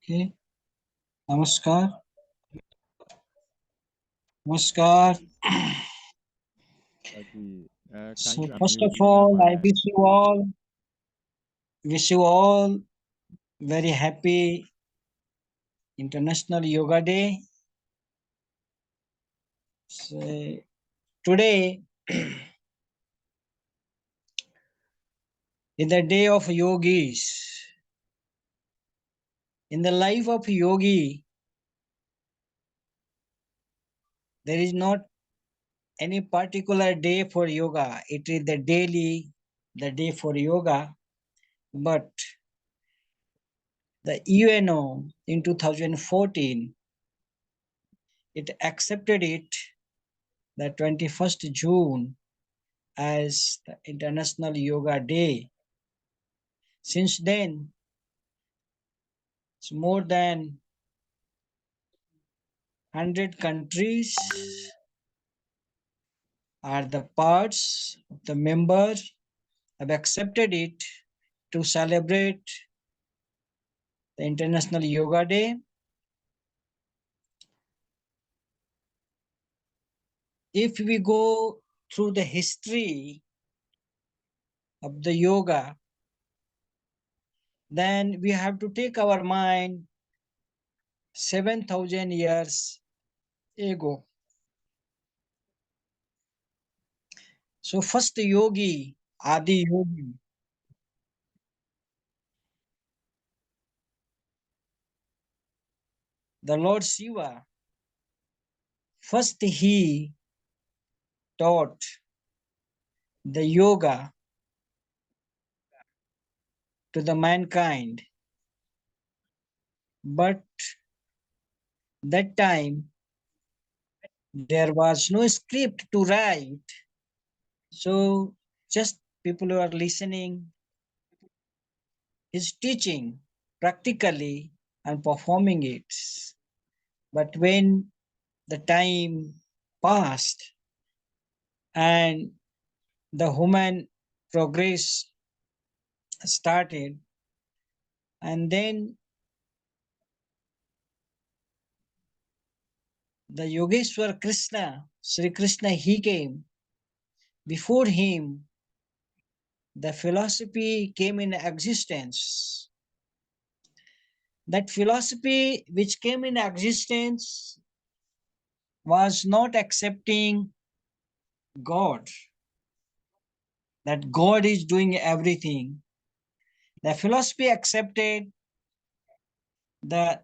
Okay. Namaskar. Namaskar. Can So you first of unmute all, I your wish you all very happy International Yoga Day. So, today is the day of yogis. In the life of yogi, there is not any particular day for yoga. It is the day for yoga. But the UNO in 2014, it accepted it the 21st June as the International Yoga Day. Since then, it's more than 100 countries are the parts of the members have accepted it to celebrate the International Yoga Day. If we go through the history of the yoga, then we have to take our mind 7,000 years ago. So first yogi, Adi Yogi, the Lord Shiva, first he taught the yoga to the mankind. But that time there was no script to write. So just people who are listening is teaching practically and performing it. But when the time passed and the human progress started, and then the Yogeshwar Krishna, Sri Krishna, he came. Before him, the philosophy came in existence. That philosophy which came in existence was not accepting God, that God is doing everything. The philosophy accepted the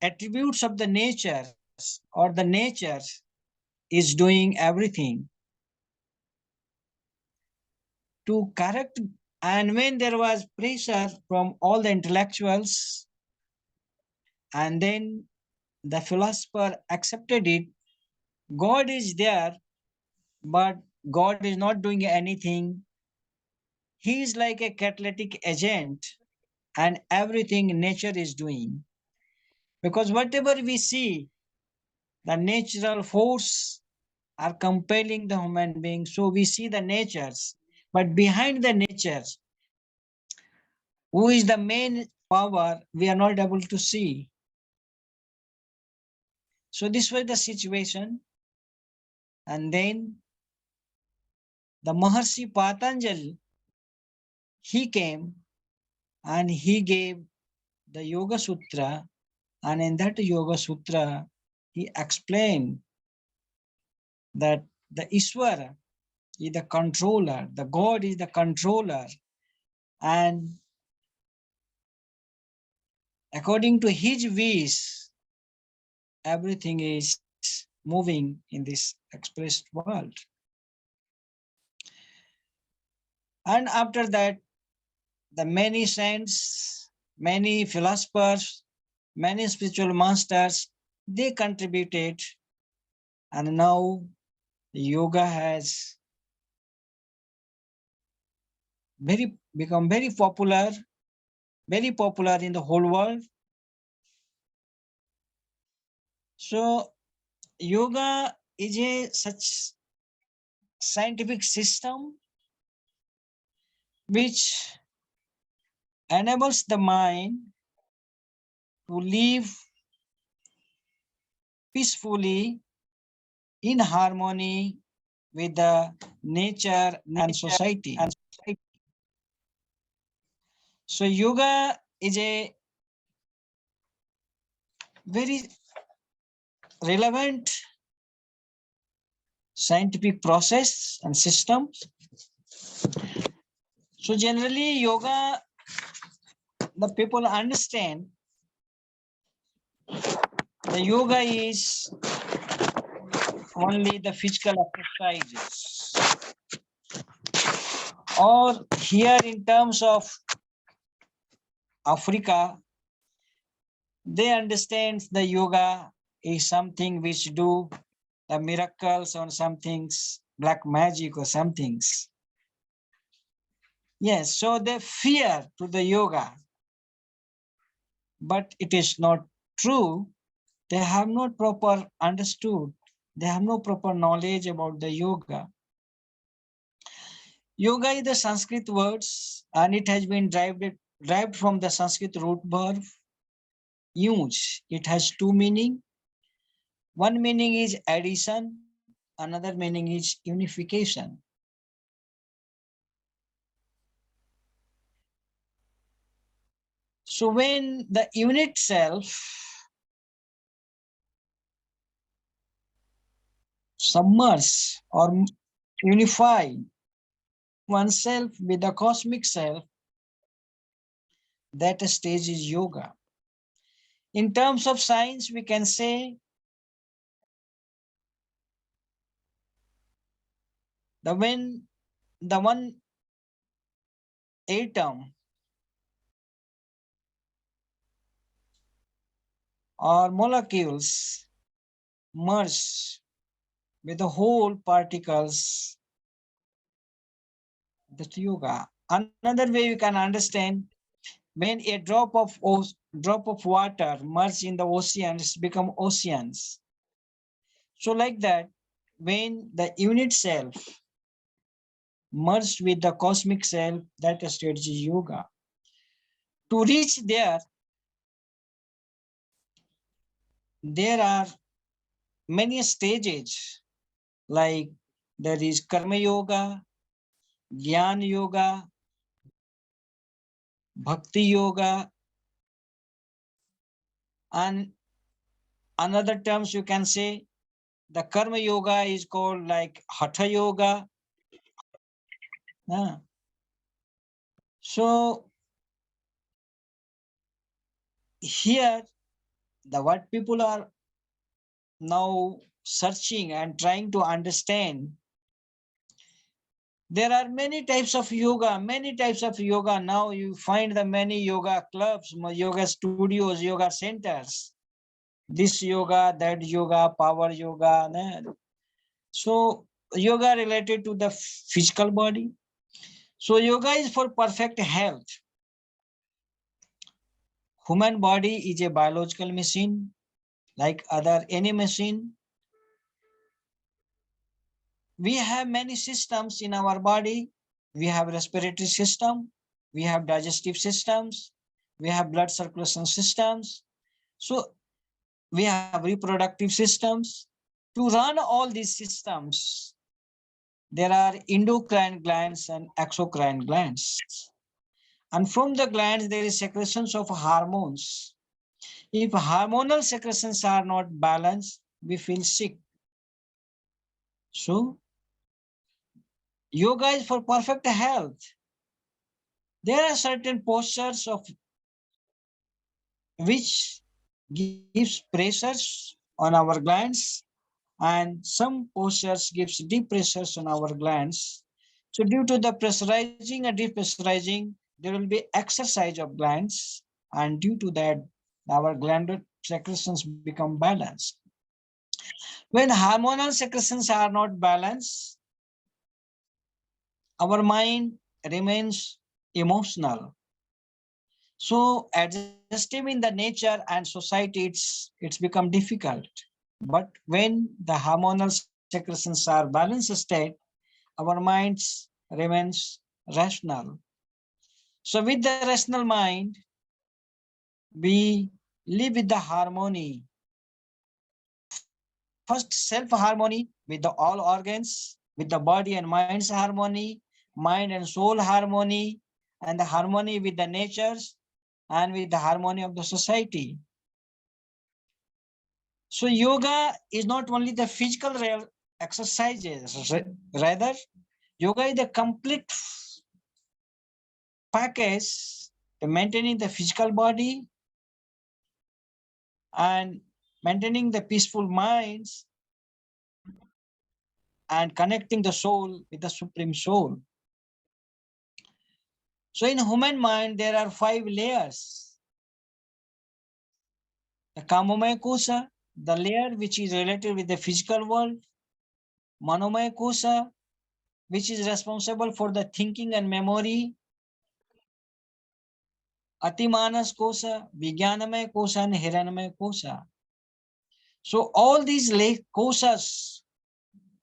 attributes of the natures, or the nature is doing everything to correct. And when there was pressure from all the intellectuals, and then the philosopher accepted it, God is there, but God is not doing anything. He is like a catalytic agent, and everything nature is doing. Because whatever we see, the natural force are compelling the human being. So we see the natures, but behind the natures, who is the main power, we are not able to see. So this was the situation. And then the Maharshi Patanjali, he came and he gave the Yoga Sutra. And in that Yoga Sutra, he explained that the Ishvara is the controller, the God is the controller. And according to his wish, everything is moving in this expressed world. And after that, the many saints, many philosophers, many spiritual masters, they contributed. And now yoga has become very popular in the whole world. So yoga is a such scientific system which enables the mind to live peacefully in harmony with the nature and society. So yoga is a very relevant scientific process and system. So generally yoga, the people understand the yoga is only the physical exercises. Or here in terms of Africa, they understand the yoga is something which do the miracles or some things, black magic or some things. Yes, so they fear to the yoga, but it is not true. They have not proper understood. They have no proper knowledge about the yoga. Yoga is the Sanskrit words and it has been derived from the Sanskrit root verb use. It has two meaning. One meaning is addition, another meaning is unification. So when the unit self submerge or unify oneself with the cosmic self, that stage is yoga. In terms of science, we can say when the one atom or molecules merge with the whole particles, that's yoga. Another way you can understand, when a drop of water merge in the oceans, become oceans. So like that, when the unit self merged with the cosmic self, that stage is yoga. To reach there are many stages, like there is karma yoga, jnana yoga, bhakti yoga, and another terms you can say the karma yoga is called like hatha yoga. So here the what people are now searching and trying to understand, there are many types of yoga. Now you find the many yoga clubs, yoga studios, yoga centers, this yoga, that yoga, power yoga. So yoga related to the physical body. So yoga is for perfect health. Human body is a biological machine like other any machine. We have many systems in our body. We have respiratory system, we have digestive systems, we have blood circulation systems. So we have reproductive systems. To run all these systems, there are endocrine glands and exocrine glands. And from the glands, there is secretions of hormones. If hormonal secretions are not balanced, we feel sick. So yoga is for perfect health. There are certain postures of which gives pressures on our glands, and some postures gives deep pressures on our glands. So due to the pressurizing and depressurizing, there will be exercise of glands, and due to that, our glandular secretions become balanced. When hormonal secretions are not balanced, our mind remains emotional. So adjusting in the nature and society, it's become difficult. But when the hormonal secretions are balanced state, our minds remains rational. So with the rational mind, we live with the harmony. First, self-harmony with the all organs, with the body and mind's harmony, mind and soul harmony, and the harmony with the natures, and with the harmony of the society. So yoga is not only the physical exercises, rather yoga is the complete package to maintaining the physical body and maintaining the peaceful minds and connecting the soul with the supreme soul. So in human mind, there are 5 layers. The Kamamaya Kosa, the layer which is related with the physical world. Manomaya Kosa, which is responsible for the thinking and memory. Atimanas Kosa, Vijnanamaya Kosa, and Hiranamaya Kosa. So all these kosas,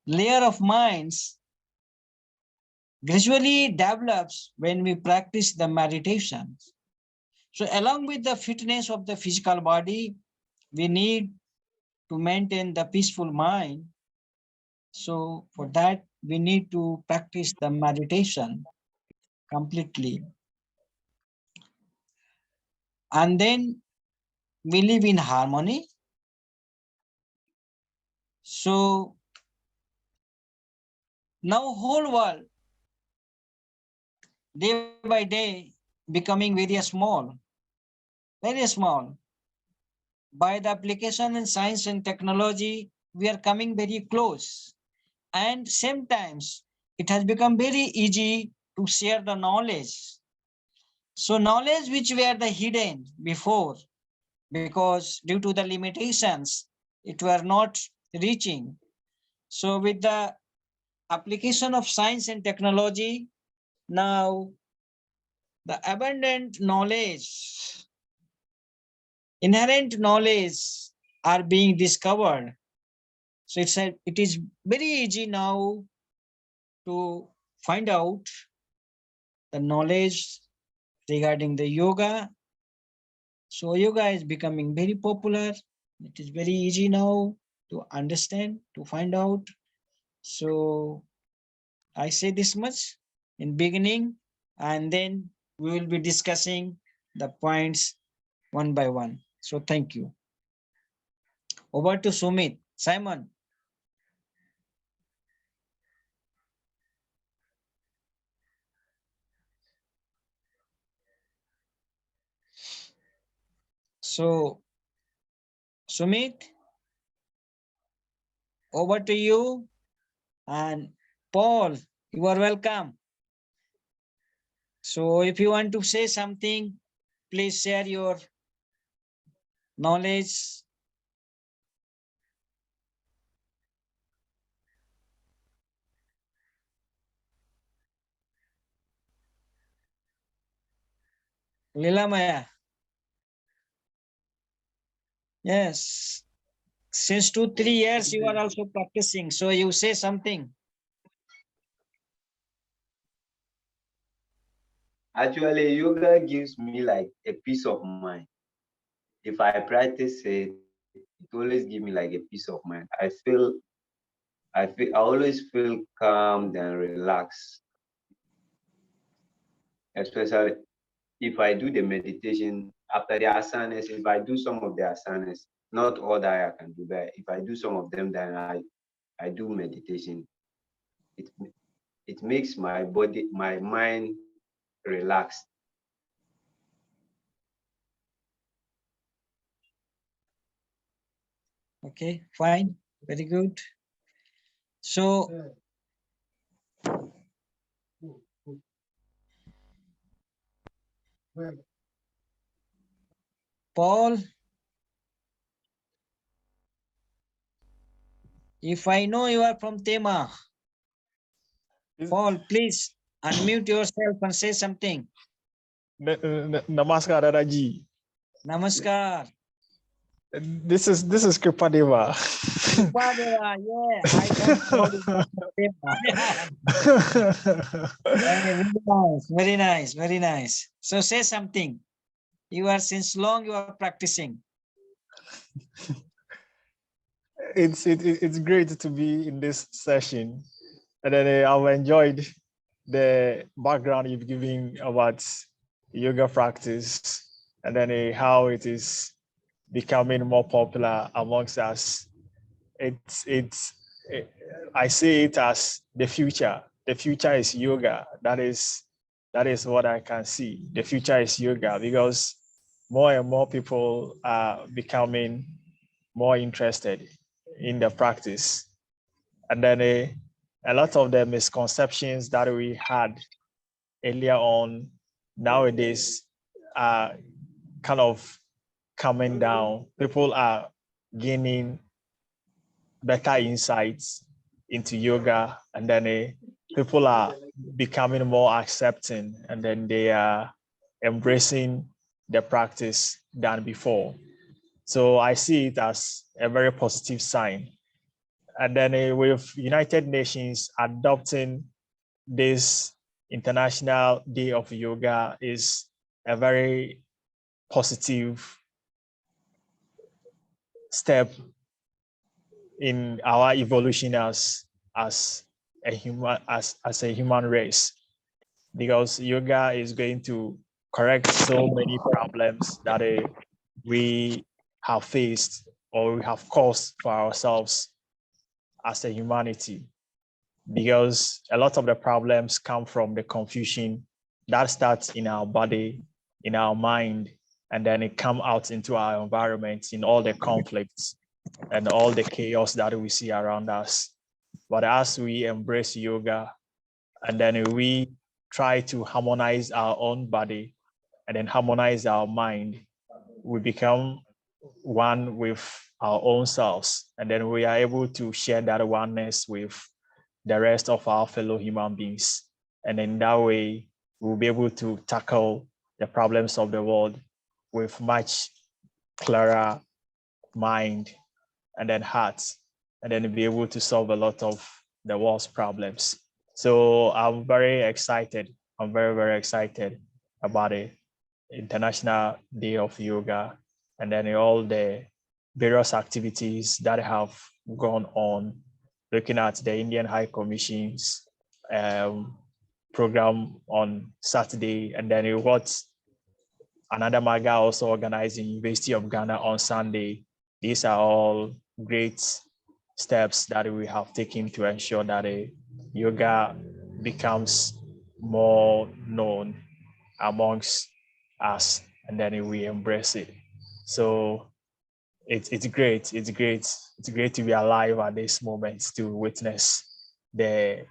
layer of minds, gradually develops when we practice the meditations. So along with the fitness of the physical body, we need to maintain the peaceful mind. So for that, we need to practice the meditation completely. And then we live in harmony. So now whole world, day by day, becoming very small, very small. By the application in science and technology, we are coming very close. And sometimes it has become very easy to share the knowledge. So knowledge which were the hidden before, because due to the limitations, it were not reaching. So with the application of science and technology, now the abundant knowledge, inherent knowledge are being discovered. So it is very easy now to find out the knowledge regarding the yoga. So yoga is becoming very popular. It is very easy now to understand, to find out. So I say this much in beginning, and then we will be discussing the points one by one. So thank you. Over to Sumit. Simon. So Sumit, over to you. And Paul, you are welcome. So if you want to say something, please share your knowledge. Lilamaya. Yes. Since 2-3 years you are also practicing. So you say something. Actually, yoga gives me like a peace of mind. If I practice it, it always gives me like a peace of mind. I always feel calm and relaxed. Especially if I do the meditation after the asanas, if I do some of the asanas, not all that I can do, but if I do some of them, then I do meditation. It it makes my body, my mind relaxed. Okay, fine. Very good. So Paul, if I know you are from Tema, Paul, please unmute yourself and say something. Namaskar, Dadaji. Namaskar. This is Kripadeva. Upadeva, yeah, I thought Paul is from Tema. Very nice, very nice, very nice. So say something. You are since long you are practicing. It's great to be in this session, and then I've enjoyed the background you've given about yoga practice, and then how it is becoming more popular amongst us. It's I see it as the future. The future is yoga. That is what I can see. The future is yoga because more and more people are becoming more interested in the practice. And then a lot of the misconceptions that we had earlier on nowadays are kind of coming down. People are gaining better insights into yoga, and then people are becoming more accepting, and then they are embracing the practice than before. So I see it as a very positive sign. And then with United Nations adopting this International Day of Yoga is a very positive step in our evolution as a human race, because yoga is going to correct so many problems that we have faced or we have caused for ourselves as a humanity, because a lot of the problems come from the confusion that starts in our body, in our mind, and then it comes out into our environment in all the conflicts and all the chaos that we see around us. But as we embrace yoga and then we try to harmonize our own body and then harmonize our mind, we become one with our own selves. And then we are able to share that oneness with the rest of our fellow human beings. And in that way, we'll be able to tackle the problems of the world with much clearer mind and then heart, and then be able to solve a lot of the world's problems. So I'm very excited. I'm very, very excited about it. International Day of Yoga, and then all the various activities that have gone on, looking at the Indian High Commission's program on Saturday, and then what Ananda Marga also organized in University of Ghana on Sunday. These are all great steps that we have taken to ensure that yoga becomes more known amongst us, and then we embrace it. So it's great. It's great. It's great to be alive at this moment to witness the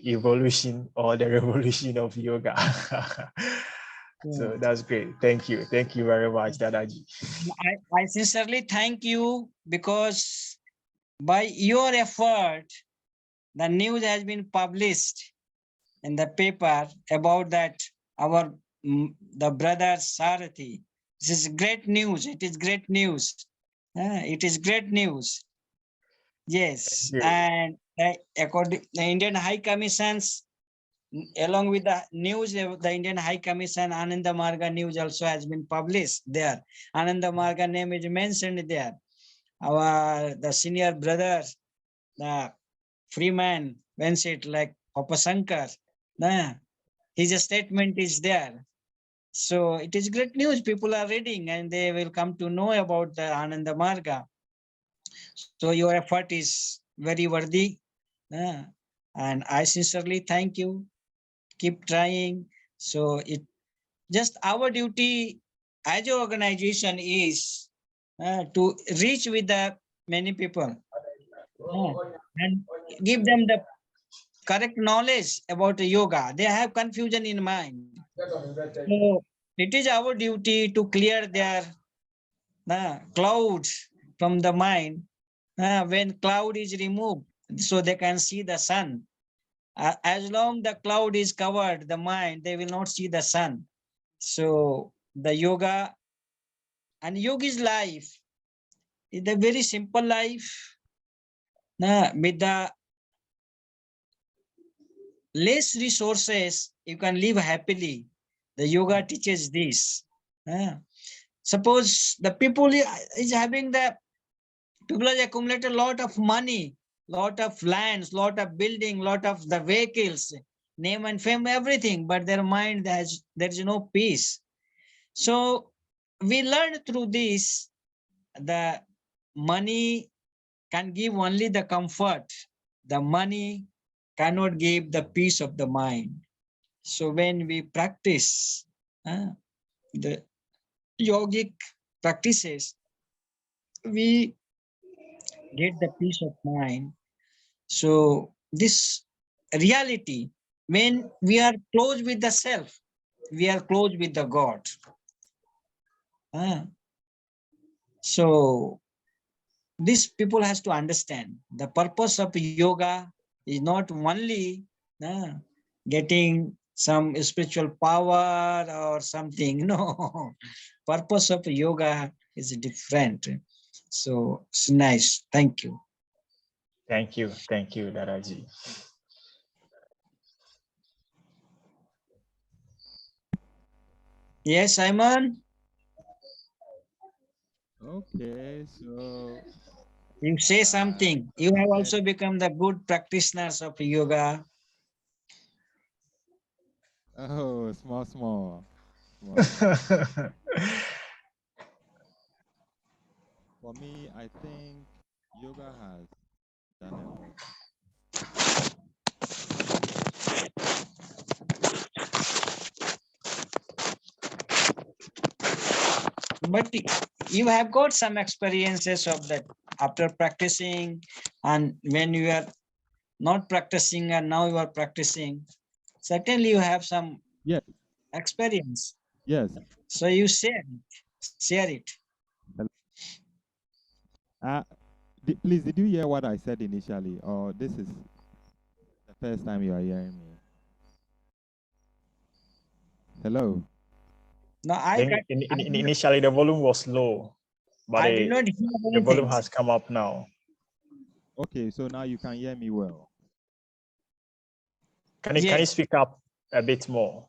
evolution or the revolution of yoga. So that's great. Thank you. Thank you very much, Dadaji. I sincerely thank you, because by your effort, the news has been published in the paper about that our the brother Sarathi. This is great news. It is great news. It is great news. Yes, and according the Indian High Commission's, along with the news, the Indian High Commission Ananda Marga news also has been published there. Ananda Marga name is mentioned there. The senior brother, the Freeman, went it like Papa Shankar. His statement is there. So it is great news. People are reading and they will come to know about the Ananda Marga. So your effort is very worthy. And I sincerely thank you. Keep trying. So it just our duty as an organization is to reach with the many people and give them the correct knowledge about the yoga. They have confusion in mind. So it is our duty to clear their clouds from the mind. When cloud is removed, so they can see the sun. As long the cloud is covered, the mind, they will not see the sun. So the yoga and yogi's life is a very simple life. With the less resources, you can live happily. The yoga teaches this. Suppose the people is having the people has accumulated a lot of money, lot of lands, lot of building, lot of the vehicles, name and fame, everything, but their mind has there is no peace. So we learned through this the money can give only the comfort. The money cannot give the peace of the mind. So when we practice the yogic practices, we get the peace of mind. So this reality, when we are close with the self, we are close with the God. So this people has to understand the purpose of yoga is not only getting some spiritual power or something. No, purpose of yoga is different. So it's nice. Thank you. Thank you, Dadaji. Yes, Simon, Okay, so you say something. You I have heard. also become the good practitioners of yoga. Oh, small. For me, I think yoga has done a lot. But you have got some experiences of that after practicing, and when you are not practicing and now you are practicing, certainly you have some Yes, experience. yes. So you share it. Hello. Uh, please, did you hear what I said initially, or this is the first time you are hearing me? No, Initially, the volume was low, but I did not hear the volume anything. has come up now. Okay, so now you can hear me well. Can you Yes. speak up a bit more?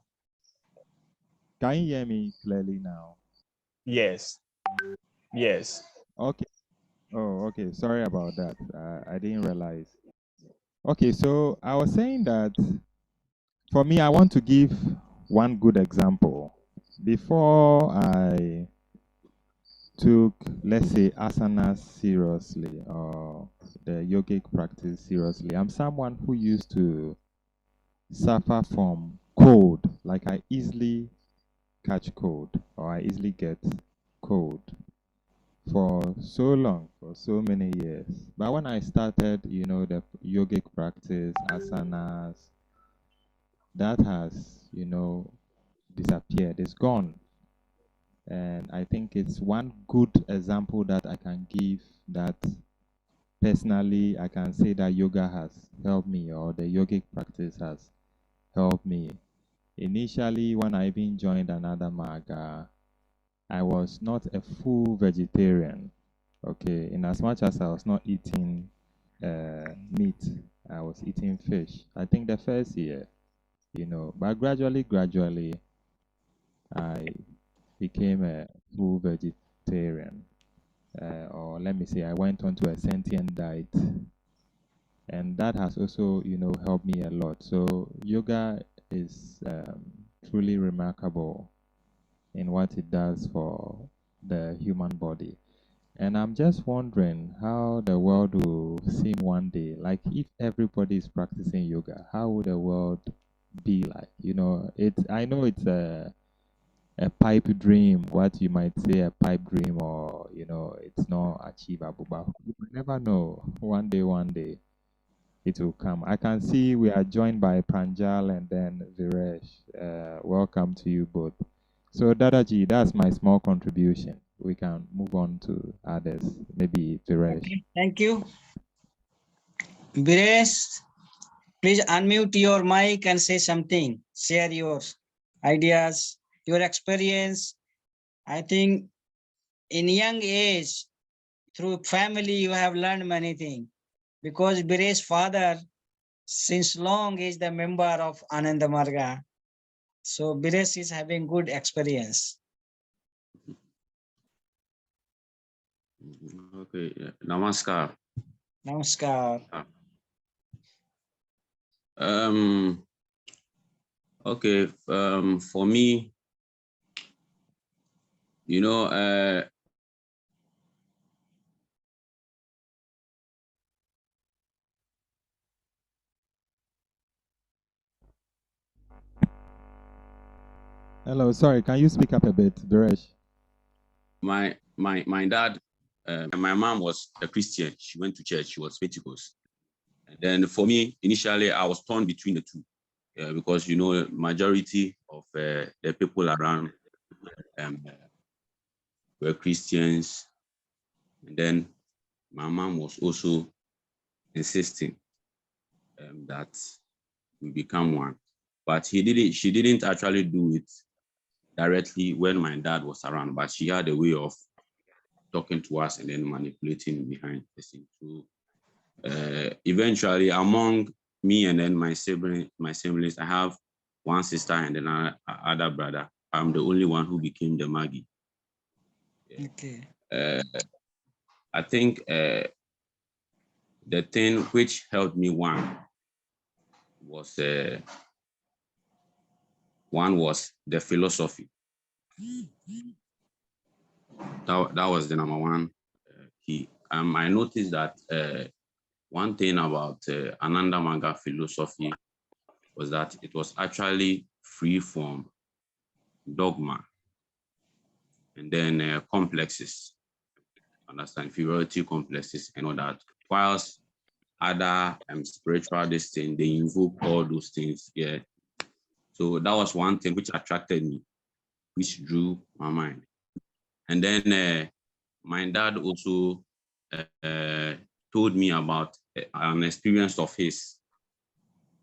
Can you hear me clearly now? Yes. Yes. Okay. Oh, okay. Sorry about that. I didn't realize. Okay, so I was saying that for me, I want to give one good example. Before I took, let's say, asanas seriously or the yogic practice seriously, I'm someone who used to suffer from cold. Like I easily catch cold or I easily get cold for so long, for so many years. But when I started, the yogic practice, asanas, that has, disappeared. It's gone. And I think it's one good example that I can give that personally I can say that yoga has helped me or the yogic practice has helped me. Initially, when I even joined Ananda Marga, I was not a full vegetarian. Okay, in as much as I was not eating meat, I was eating fish. I think the first year, but gradually, I became a full vegetarian. Or let me say, I went on to a sentient diet, and that has also, helped me a lot. So yoga is truly remarkable in what it does for the human body. And I'm just wondering how the world will seem one day. Like if everybody is practicing yoga, how would the world be like? I know it's a pipe dream, what you might say a pipe dream, or it's not achievable, but you might never know. One day it will come. I can see we are joined by Pranjal and then Viresh. Welcome to you both. So Dadaji, that's my small contribution. We can move on to others. Maybe Viresh. Okay, thank you. Bires, please unmute your mic and say something. Share your ideas, your experience. I think in young age, through family, you have learned many things. Because Bire's father, since long, is the member of Ananda Marga. So Bires is having good experience. Okay, namaskar. Namaskar. Um, okay, for me, you know, Hello, sorry, can you speak up a bit, Duresh? my dad, my mom was a Christian. She went to church. She was Pentecost. And then for me, initially, I was torn between the two because you know, majority of the people around um, were Christians. And then my mom was also insisting that we become one. But she didn't actually do it directly when my dad was around, but she had a way of talking to us and then manipulating behind the scene. So eventually, among me and then my siblings, I have one sister and then other brother. I'm the only one who became the Maggie. Okay. I think the thing which helped me was one was the philosophy. That was the number one key. I noticed that one thing about Ananda Marga philosophy was that it was actually free from dogma and then complexes, understand, inferiority complexes and all that. Whilst other spiritual this thing, they invoke all those things. Yeah. So that was one thing which attracted me, which drew my mind. And then my dad also told me about an experience of his,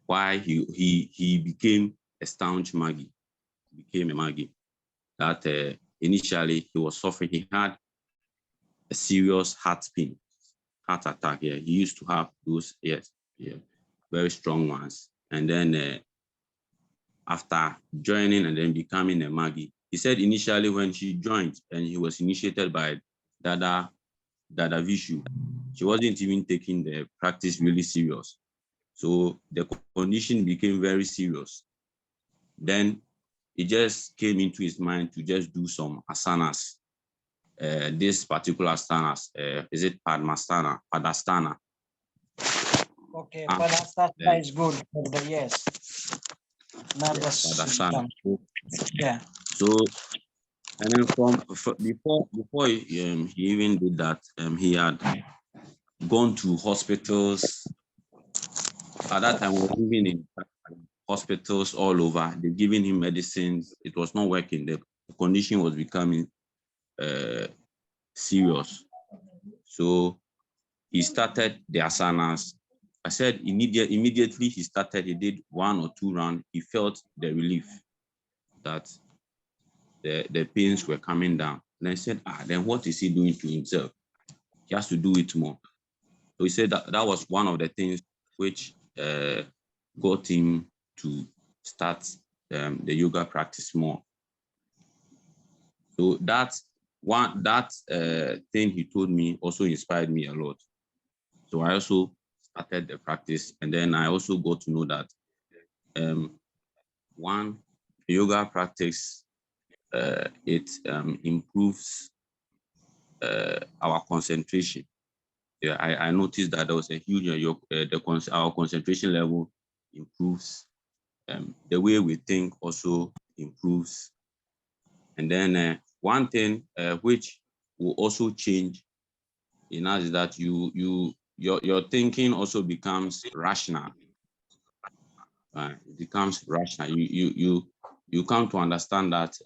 why he became a staunch Maggie, became a Maggie. That initially he was suffering, he had a serious heart pain, heart attack. Yeah, he used to have those, yes, yeah, very strong ones. And then after joining and then becoming a Maggie, he said initially when she joined and he was initiated by Dada Vishu, she wasn't even taking the practice really serious. So the condition became very serious. Then it just came into his mind to just do some asanas. This particular asanas, is it Padastana? Okay. Ah, Padastasana is good for the yes. Nervous Padastana. system. Yeah. So, and then before he even did that, he had gone to hospitals. At that time, we were living in hospitals all over. They're giving him medicines. It was not working. The condition was becoming serious. So he started the asanas. I said immediately he started, he did 1 or 2 rounds. He felt the relief that the pains were coming down. And I said, then what is he doing to himself? He has to do it more. So he said that was one of the things which got him to start the yoga practice more. So that thing he told me also inspired me a lot. So I also started the practice, and then I also got to know that one yoga practice it improves our concentration. Yeah, I noticed that there was a huge our concentration level improves. The way we think also improves. And then one thing which will also change in us is that your thinking also becomes rational. It becomes rational. You come to understand that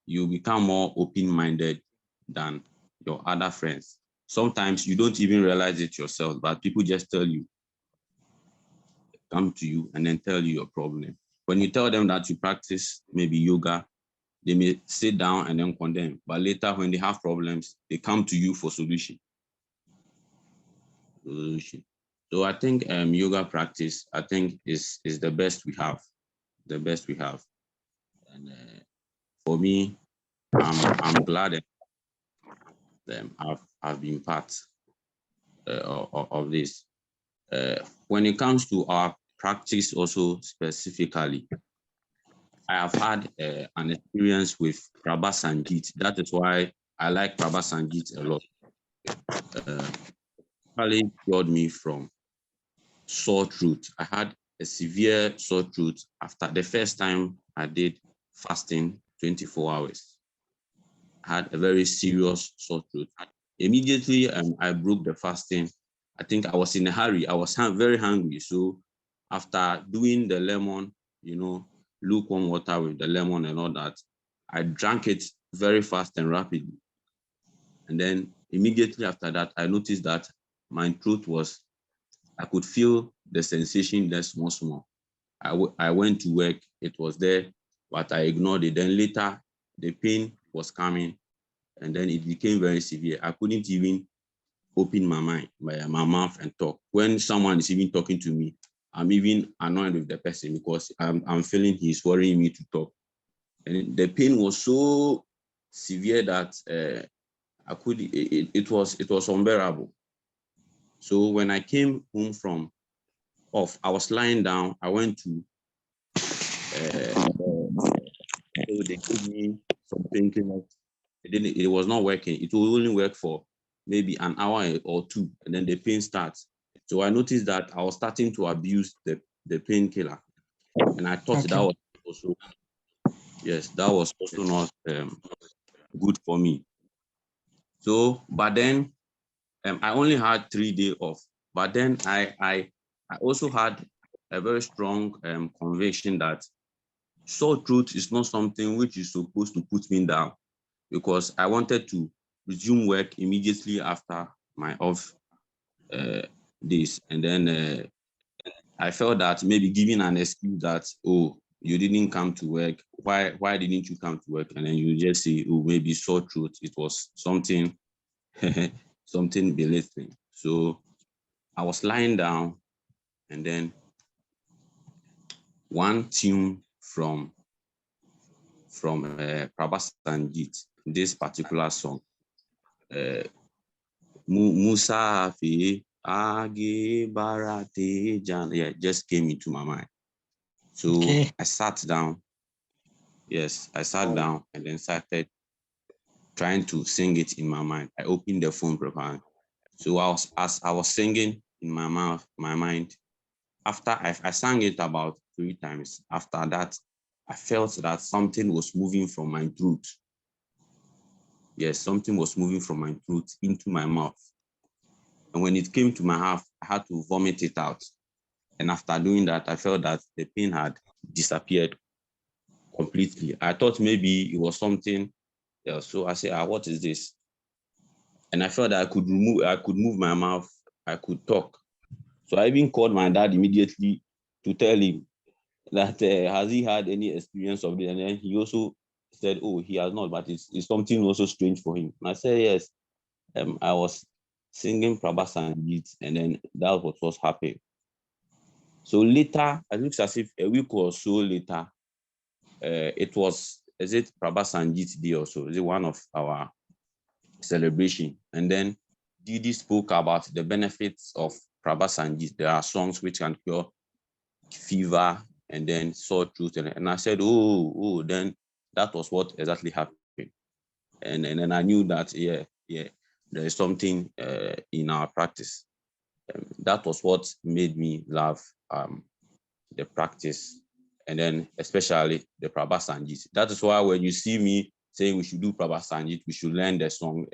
you become more open-minded than your other friends. Sometimes you don't even realize it yourself, but people just tell you, come to you and then tell you your problem. When you tell them that you practice maybe yoga, they may sit down and then condemn. But later when they have problems, they come to you for solution. So I think yoga practice, I think is the best we have. The best we have. And for me, I'm glad I've been part of this. When it comes to our practice also specifically, I have had an experience with Prabha Sangeet. That is why I like Prabha Sangeet a lot. Really cured me from sore throat. I had a severe sore throat after the first time I did fasting 24 hours. I had a very serious sore throat. Immediately, I broke the fasting. I think I was in a hurry. I was very hungry. So after doing the lemon, lukewarm water with the lemon and all that, I drank it very fast and rapidly. And then immediately after that, I noticed that my throat I could feel the sensation there small. I went to work, it was there, but I ignored it. Then later, the pain was coming, and then it became very severe. I couldn't even open my mouth and talk. When someone is even talking to me, I'm even annoyed with the person because I'm feeling he's worrying me to talk. And the pain was so severe that it was unbearable. So when I came home from off, I was lying down. I went to so they gave me some painkillers. It was not working. It will only work for maybe an hour or two, and then the pain starts. So I noticed that I was starting to abuse the painkiller, and I thought that was also that was also not good for me. So, but then I only had 3 days off. But then I also had a very strong conviction that sore throat is not something which is supposed to put me down, because I wanted to resume work immediately after my off days. And then I felt that maybe giving an excuse that, oh, you didn't come to work. Why didn't you come to work? And then you just say, oh, maybe sore throat. It was something, something belittling. So I was lying down, and then one tune from Prabha Sangeet, this particular song, Musa Fi Age Barate Jan, just came into my mind. So I sat down. Yes, I sat down and then started trying to sing it in my mind. I opened the phone program. So as I was singing in my mind, after I sang it about 3 times. After that, I felt that something was moving from my throat. Yes, something was moving from my throat into my mouth. And when it came to my mouth, I had to vomit it out. And after doing that, I felt that the pain had disappeared completely. I thought maybe it was something else. So I said, what is this? And I felt that I could move my mouth, I could talk. So I even called my dad immediately to tell him that has he had any experience of it? And then he also said, oh, he has not, but it's something also strange for him. And I said, yes, I was singing Prabha Sangeet, and then that was what was happening. So later, it looks as if a week or so later, is it Prabha Sangeet Day also? Is it one of our celebration? And then Didi spoke about the benefits of Prabha Sangeet. There are songs which can cure fever and then sore throat. And I said, oh, then that was what exactly happened. And then I knew that, there is something in our practice. That was what made me love the practice, and then especially the Prabha Sangeet. That is why when you see me saying we should do Prabha Sangeet, we should learn the song.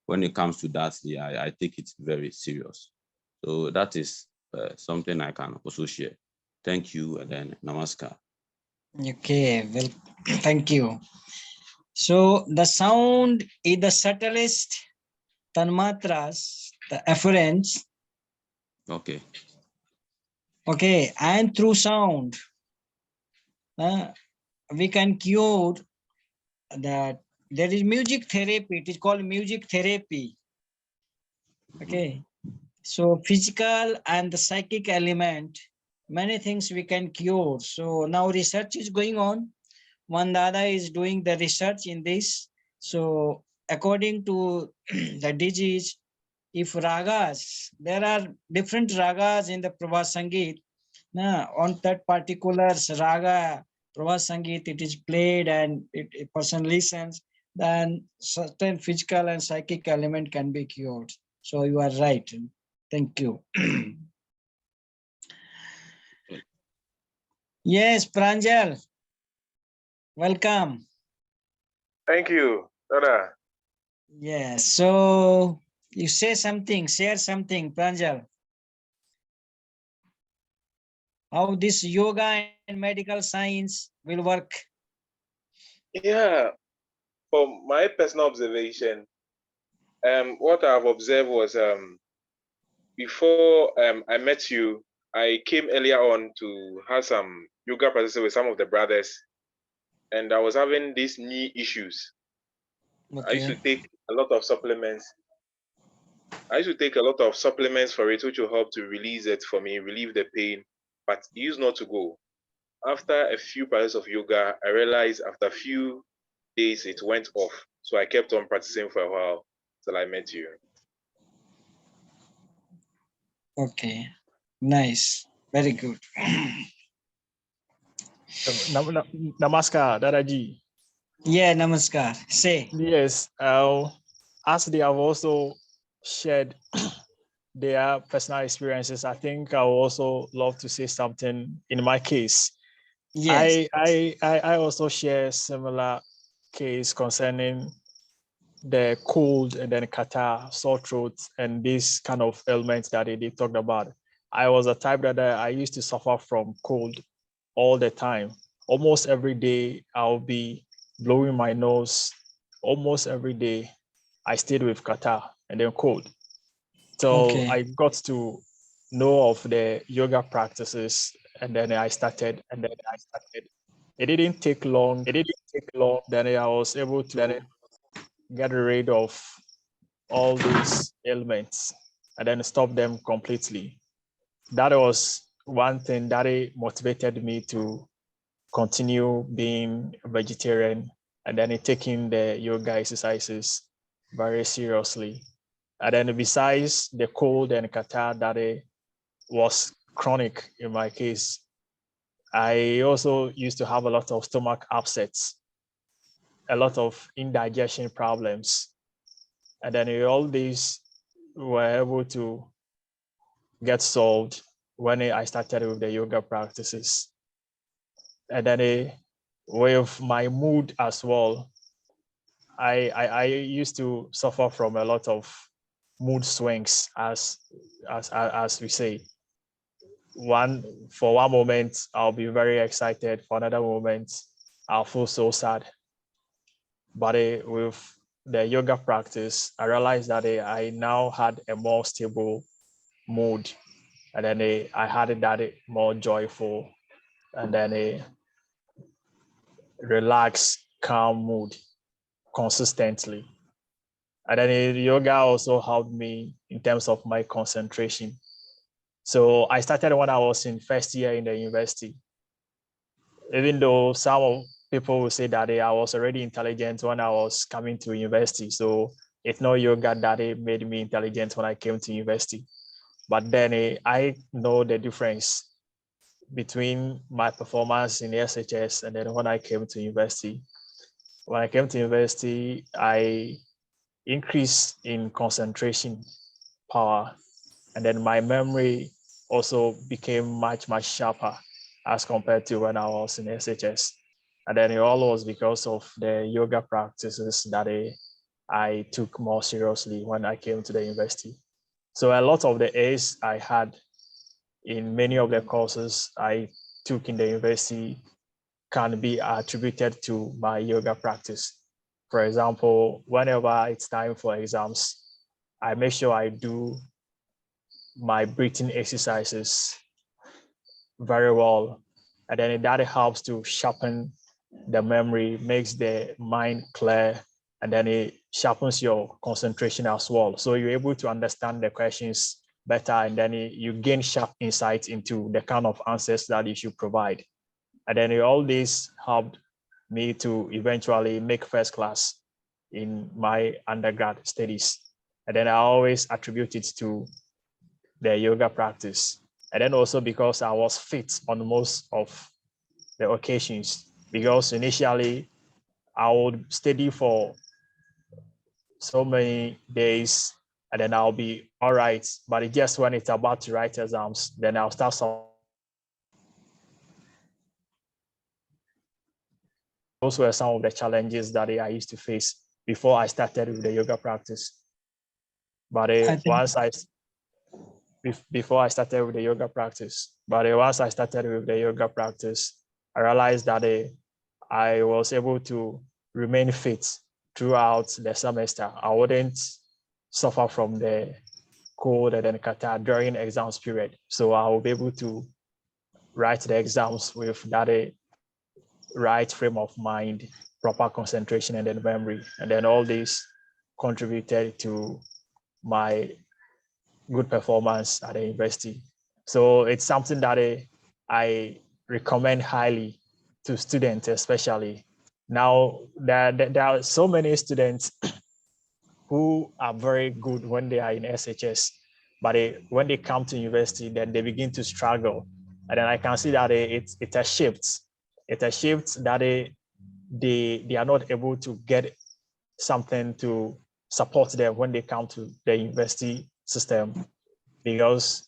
When it comes to that, I take it very serious. So that is something I can also share. Thank you, and then namaskar. Okay, well, thank you. So the sound is the subtlest tanmatras, the afferents. Okay. Okay, and through sound, we can cure that. There is music therapy. It is called music therapy. Okay, so physical and the psychic element, many things we can cure. So now research is going on. One Dada is doing the research in this. So according to the disease, if ragas, there are different ragas in the Prabhat Sangeet. On that particular raga, Prabhat Sangeet, it is played and a person listens, then certain physical and psychic element can be cured. So you are right. Thank you. Yes, Pranjal, welcome. Thank you, Dada. Yes, so you say something, share something, Pranjal. How this yoga and medical science will work. Yeah, from my personal observation, what I've observed was before I met you, I came earlier on to have some yoga practices with some of the brothers, and I was having these knee issues. I used to Okay. take a lot of supplements. I used to take a lot of supplements for it, which will help to release it for me, relieve the pain, but it used not to go. After a few practices of yoga, I realized after a few days it went off. So I kept on practicing for a while till I met you. Okay. Nice. Very good. Namaskar, Dadaji. Yeah, namaskar. Say. Yes, as they have also shared their personal experiences, I think I would also love to say something in my case. Yes. I also share similar case concerning the cold and then catarrh, sore throat, and these kind of ailments that they talked about. I was a type that I used to suffer from cold all the time. Almost every day, I'll be blowing my nose. Almost every day, I stayed with catarrh and then cold. So Okay. I got to know of the yoga practices, and then I started. It didn't take long. Then I was able to get rid of all these ailments and then stop them completely. That was one thing that it motivated me to continue being a vegetarian and then taking the yoga exercises very seriously. And then besides the cold and catarrh that it was chronic in my case, I also used to have a lot of stomach upsets, a lot of indigestion problems. And then all these were able to get solved when I started with the yoga practices. And then with my mood as well, I used to suffer from a lot of mood swings, as we say. For one moment I'll be very excited, for another moment I'll feel so sad. But with the yoga practice, I realized that I now had a more stable mood, and then I had that more joyful, and then a relaxed, calm mood consistently. And then yoga also helped me in terms of my concentration. So I started when I was in first year in the university. Even though some people will say that I was already intelligent when I was coming to university. So it's not yoga that it made me intelligent when I came to university. But then I know the difference between my performance in the SHS and then when I came to university. When I came to university, I increased in concentration power, and then my memory also became much sharper as compared to when I was in SHS. And then it all was because of the yoga practices that I took more seriously when I came to the university. So a lot of the A's I had in many of the courses I took in the university can be attributed to my yoga practice. For example, whenever it's time for exams, I make sure I do my breathing exercises very well. And then that helps to sharpen the memory, makes the mind clear, and then it sharpens your concentration as well. So you're able to understand the questions better, and then you gain sharp insight into the kind of answers that you should provide. And then all this helped me to eventually make first class in my undergrad studies. And then I always attribute it to the yoga practice. And then also because I was fit on most of the occasions, because initially I would study for so many days and then I'll be all right. But it just when it's about to write exams, then I'll start some. Those were some of the challenges that I used to face before I started with the yoga practice. But before I started with the yoga practice, but once I started with the yoga practice, I realized that I was able to remain fit throughout the semester. I wouldn't suffer from the cold and then catarrh during exams period. So I will be able to write the exams with that right frame of mind, proper concentration, and then memory. And then all this contributed to my good performance at the university. So it's something that I recommend highly to students, especially. Now, there are so many students who are very good when they are in SHS, but when they come to university, then they begin to struggle. And then I can see that it's a shift. It's a shift that they are not able to get something to support them when they come to the university system, because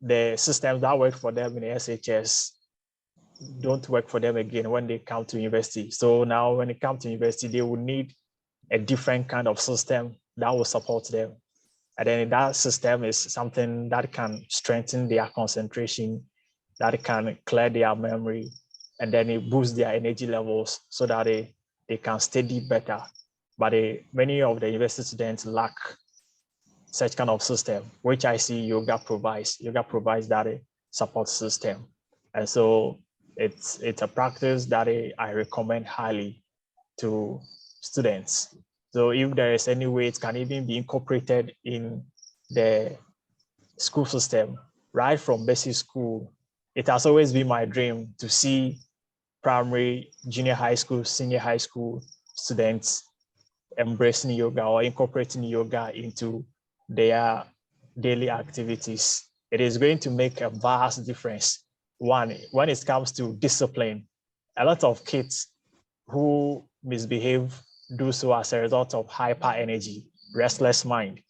the systems that work for them in the SHS don't work for them again when they come to university. So now when they come to university, they will need a different kind of system that will support them. And then that system is something that can strengthen their concentration, that can clear their memory, and then it boosts their energy levels so that they can study better. But many of the university students lack such kind of system, which I see yoga provides. Yoga provides that support system. And so it's a practice that I recommend highly to students. So if there is any way it can even be incorporated in the school system, right from basic school, it has always been my dream to see primary, junior high school, senior high school students embracing yoga or incorporating yoga into their daily activities. It is going to make a vast difference. One, when it comes to discipline, a lot of kids who misbehave do so as a result of hyper energy, restless mind.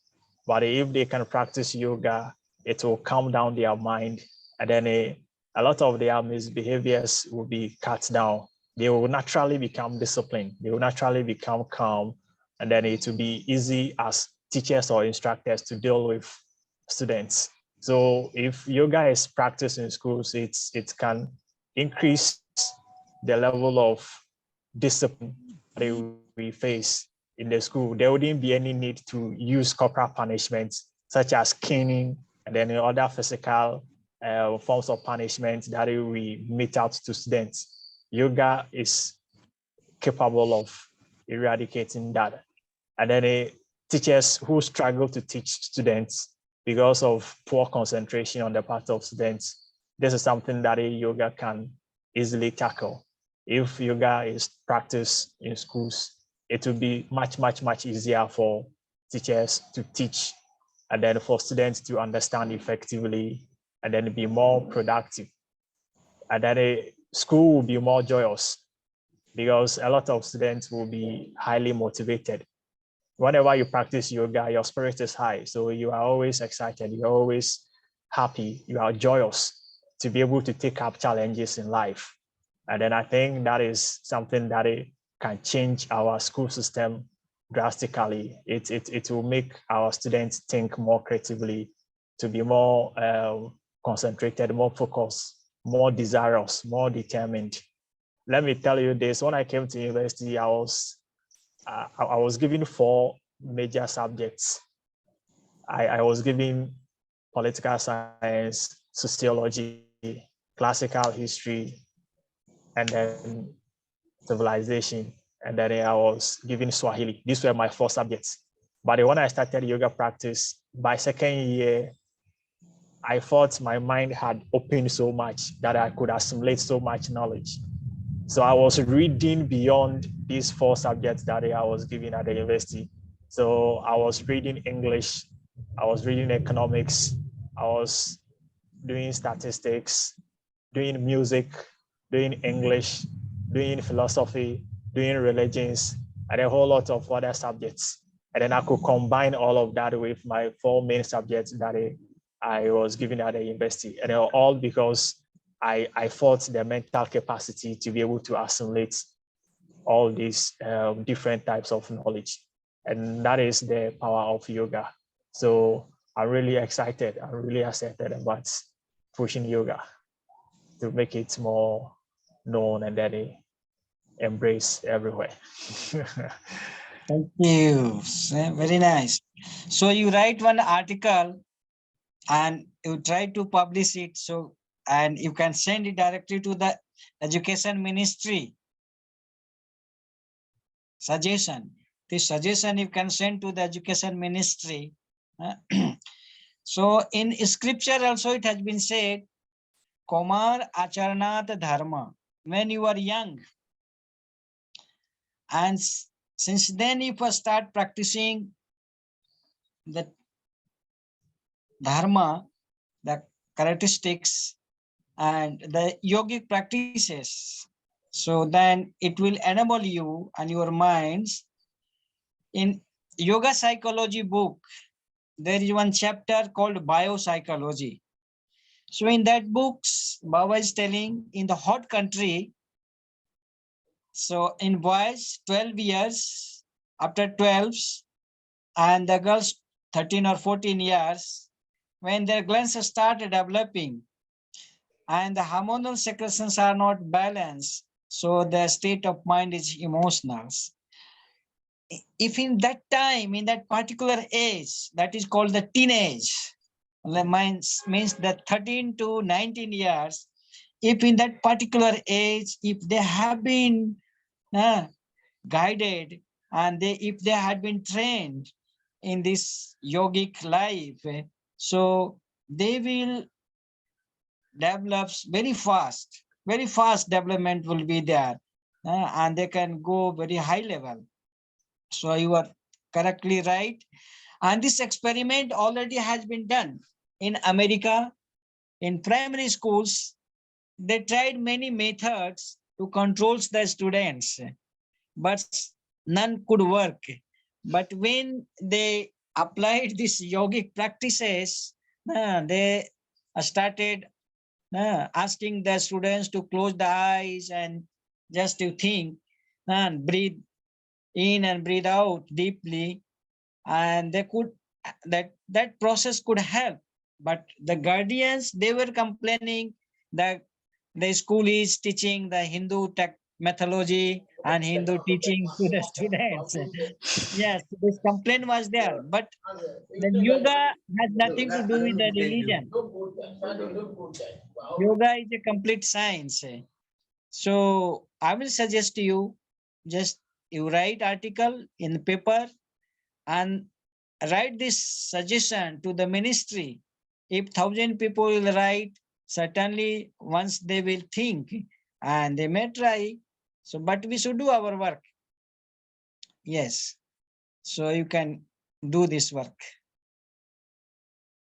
But if they can practice yoga, it will calm down their mind, and then a lot of their misbehaviors will be cut down. They will naturally become disciplined. They will naturally become calm, and then it will be easy as teachers or instructors to deal with students. So if yoga is practiced in schools, it can increase the level of discipline that we face in the school. There wouldn't be any need to use corporal punishments such as caning and then other physical forms of punishment that we mete out to students. Yoga is capable of eradicating that. And then teachers who struggle to teach students because of poor concentration on the part of students, this is something that yoga can easily tackle. If yoga is practiced in schools, it will be much, much, much easier for teachers to teach and then for students to understand effectively and then be more productive. And then school will be more joyous because a lot of students will be highly motivated. Whenever you practice yoga, your spirit is high. So you are always excited, you're always happy, you are joyous to be able to take up challenges in life. And then I think that is something that it can change our school system drastically. It will make our students think more creatively, to be more concentrated, more focused, more desirous, more determined. Let me tell you this, when I came to university, I was given 4 major subjects. I was given political science, sociology, classical history, and then civilization. And then I was given Swahili. These were my 4 subjects. But when I started yoga practice, by second year, I thought my mind had opened so much that I could assimilate so much knowledge. So I was reading beyond these 4 subjects that I was given at the university. So I was reading English, I was reading economics, I was doing statistics, doing music, doing English, doing philosophy, doing religions, and a whole lot of other subjects. And then I could combine all of that with my 4 main subjects that I was given at the university. And all because I fought the mental capacity to be able to assimilate all these different types of knowledge. And that is the power of yoga. So I'm really excited. I'm really excited about pushing yoga to make it more known and then embraced everywhere. Thank you. Very nice. So you write one article and you try to publish it. So, and you can send it directly to the education ministry. Suggestion. This suggestion you can send to the education ministry. So in scripture also it has been said, Komar Acharanat Dharma, when you are young. And since then, if you start practicing the dharma, the characteristics, and the yogic practices, so then it will enable you and your minds. In yoga psychology book, there is one chapter called biopsychology. So in that books, Baba is telling in the hot country, so in boys 12 years, after 12, and the girls 13 or 14 years, when their glands start developing and the hormonal secretions are not balanced, so their state of mind is emotional. If in that time, in that particular age, that is called the teenage, means that 13 to 19 years, if in that particular age, if they have been guided and if they had been trained in this yogic life, so they will develop very fast development will be there, and they can go very high level. So you are correctly right. And this experiment already has been done in America. In primary schools, they tried many methods to control the students, but none could work. But when they applied these yogic practices, they started asking the students to close the eyes and just to think and breathe in and breathe out deeply, and they could that process could help. But the guardians, they were complaining that the school is teaching the Hindu methodology and Hindu teaching to the students. Yes, this complaint was there, but the yoga has nothing to do with the religion. Yoga is a complete science. So I will suggest to you, just you write article in paper and write this suggestion to the ministry. If 1,000 people will write, certainly once they will think and they may try. So, but we should do our work. Yes. So you can do this work.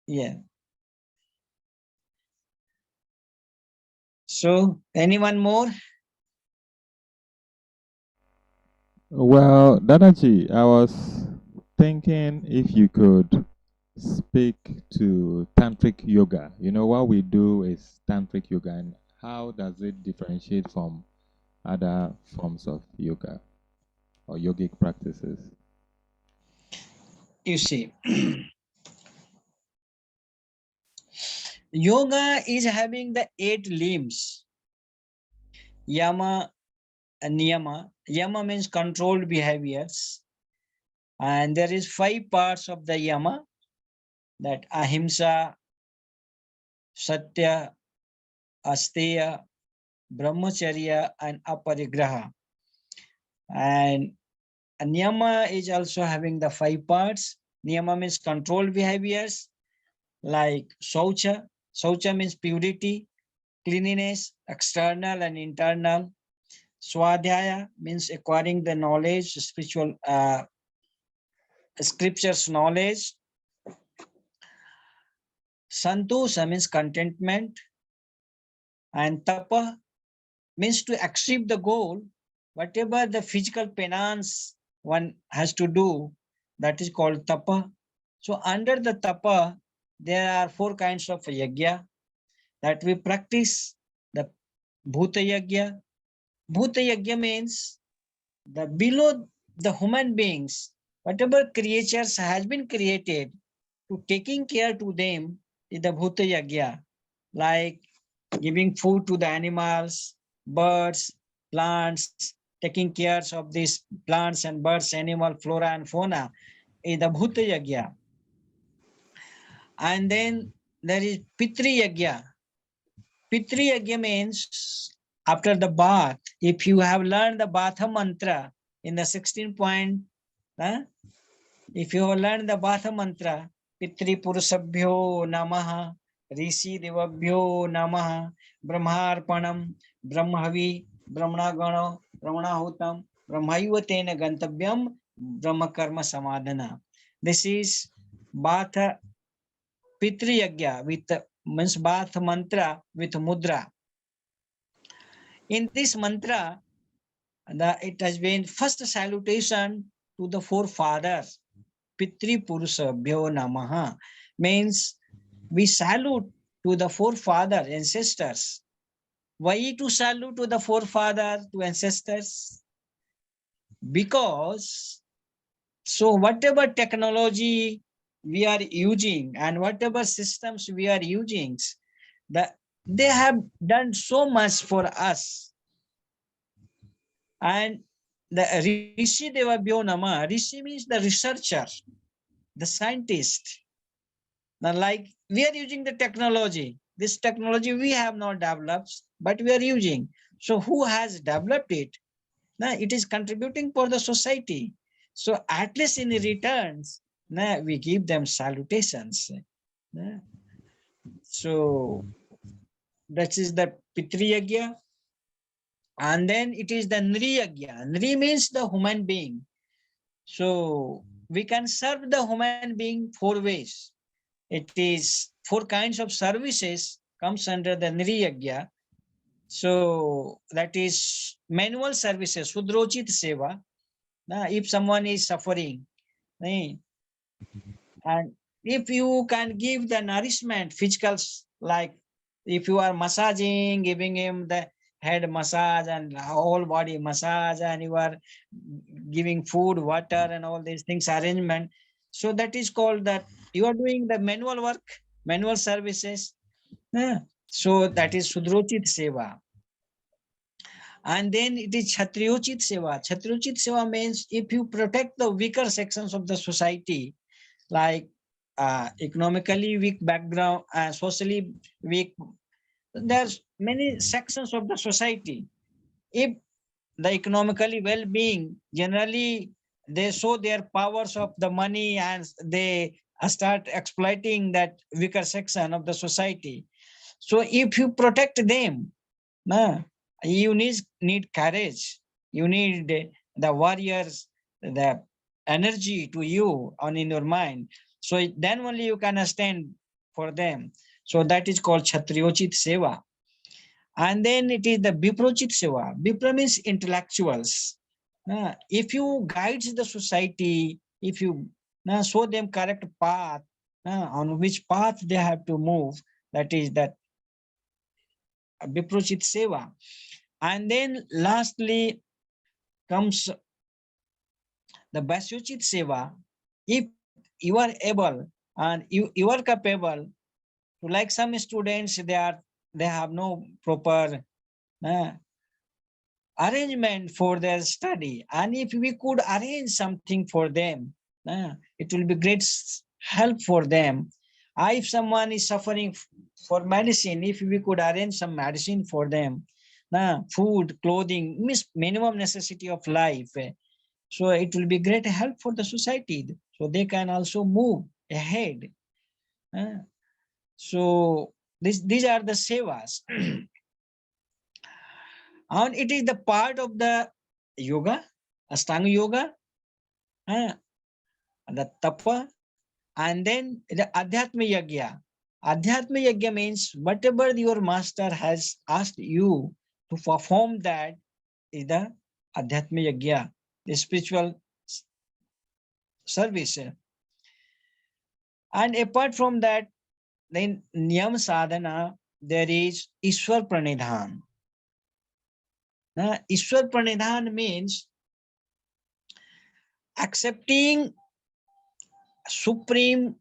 Yeah. So anyone more? Well, Dadaji, I was thinking if you could speak to tantric yoga. You know, what we do is tantric yoga, and how does it differentiate from other forms of yoga or yogic practices? You see, yoga is having the 8 limbs. Yama and niyama. Yama means controlled behaviors. And there is 5 parts of the yama, that ahimsa, satya, asteya, brahmacharya, and aparigraha. And niyama is also having the 5 parts. Niyama means controlled behaviors like shaucha. Shaucha means purity, cleanliness, external and internal. Swadhyaya means acquiring the knowledge, spiritual scriptures knowledge. Santosha means contentment. And tapa means to achieve the goal, whatever the physical penance one has to do, that is called tapa. So under the tapa, there are 4 kinds of yajna that we practice. The bhuta yajna. Bhuta yajna means the below the human beings, whatever creatures has been created, to taking care to them is the bhuta yajna, like giving food to the animals, birds, plants, taking care of these plants and birds, animal, flora and fauna is the bhuta yajna. And then there is pitri yajna. Pitri yajna means after the bath, if you have learned the Batha mantra in the 16 point, if you have learned the Batha mantra, Pitri Purusabhyo Namaha, Rishi Devabhyo Namaha, Brahmarpanam, Brahmavi, Brahmagano, Brahmahutam, Brahmayuvatena Gantabyam, Brahma Karma Samadhana. This is Batha Pitri Yagya with means Batha mantra with mudra. In this mantra, it has been first salutation to the forefathers. Pitri Purusabhyo Namaha means we salute to the forefathers, ancestors. Why to salute to the forefathers, to ancestors? Because so whatever technology we are using and whatever systems we are using, they have done so much for us. And the Rishi Devabhyo Nama, Rishi means the researcher, the scientist. Now, like we are using the technology, this technology we have not developed, but we are using. So who has developed it? Now, it is contributing for the society. So at least in returns, now we give them salutations. So that is the Pitri Yagya. And then it is the Nri Yagya. Nri means the human being. So we can serve the human being 4 ways. It is 4 kinds of services comes under the Nri Yagya. So that is manual services, Sudrochit Seva. If someone is suffering, and if you can give the nourishment, physicals, like if you are massaging, giving him the head massage and whole body massage, and you are giving food, water, and all these things arrangement. So that is called that you are doing the manual work, manual services. So that is Sudrochit Seva. And then it is Kshatriyochit Seva. Kshatriyochit Seva means if you protect the weaker sections of the society, like economically weak background, socially weak, there's many sections of the society. If the economically well-being, generally they show their powers of the money and they start exploiting that weaker section of the society. So if you protect them, you need courage, you need the warriors, the energy to you on in your mind. So then only you can stand for them. So that is called Kshatriyochit Seva. And then it is the Biprochit Seva. Bipra means intellectuals. If you guide the society, if you show them correct path, on which path they have to move, that is that Biprochit Seva. And then lastly comes the Vasyuchit Seva. If you are able and you are capable, to like some students, they have no proper arrangement for their study, and if we could arrange something for them, it will be great help for them. If someone is suffering for medicine, if we could arrange some medicine for them, food, clothing, means minimum necessity of life, so it will be great help for the society, so they can also move ahead. So these are the sevas. And it is the part of the yoga, Astanga yoga, the tapa, and then the Adhyatma Yagya. Adhyatma Yagya means whatever your master has asked you to perform, that is the Adhyatma Yagya, the spiritual service. And apart from that, then Niyam Sadhana, there is Ishwar Pranidhan. Ishwar Pranidhan means accepting Supreme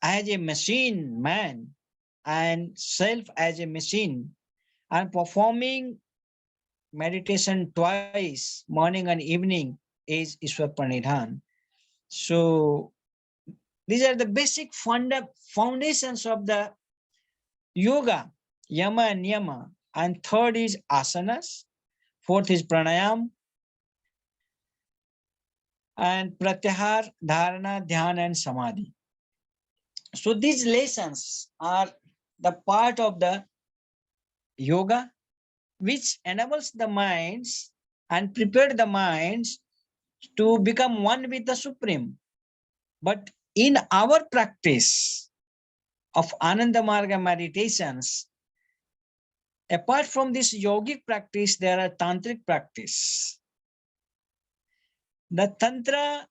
as a machine, man, and self as a machine, and performing meditation twice, morning and evening, is Ishwar Pranidhan. So these are the basic foundations of the yoga, yama and niyama. And third is asanas, fourth is pranayam, and pratyahar, dharana, dhyana, and samadhi. So these lessons are the part of the yoga which enables the minds and prepare the minds to become one with the Supreme. But in our practice of Ananda Marga meditations, apart from this yogic practice, there are tantric practice. The tantra,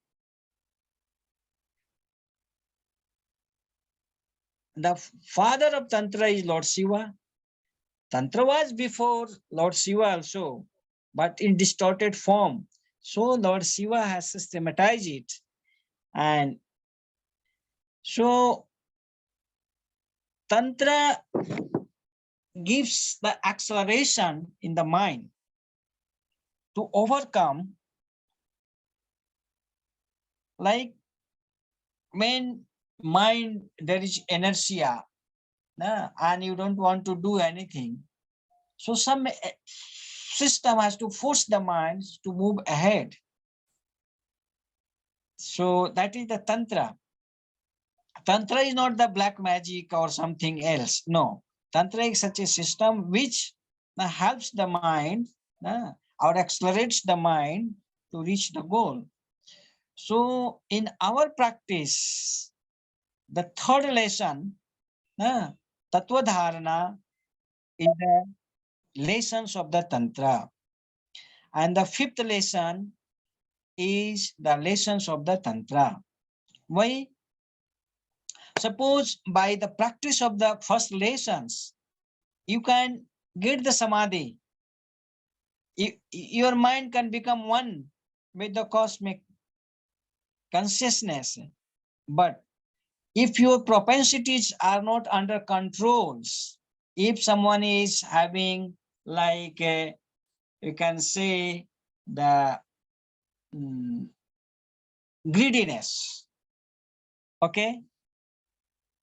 the father of tantra is Lord Shiva. Tantra was before Lord Shiva also, but in distorted form. So Lord Shiva has systematized it. And so Tantra gives the acceleration in the mind to overcome, like when mind there is inertia, and you don't want to do anything. So some system has to force the mind to move ahead. So that is the Tantra. Tantra is not the black magic or something else. No. Tantra is such a system which helps the mind or accelerates the mind to reach the goal. So in our practice, the third lesson, Tattva Dharana, is the lessons of the Tantra. And the fifth lesson is the lessons of the Tantra. Why? Suppose by the practice of the first lessons, you can get the samadhi. Your mind can become one with the cosmic consciousness. But if your propensities are not under controls, if someone is having like, you can say, the greediness, okay?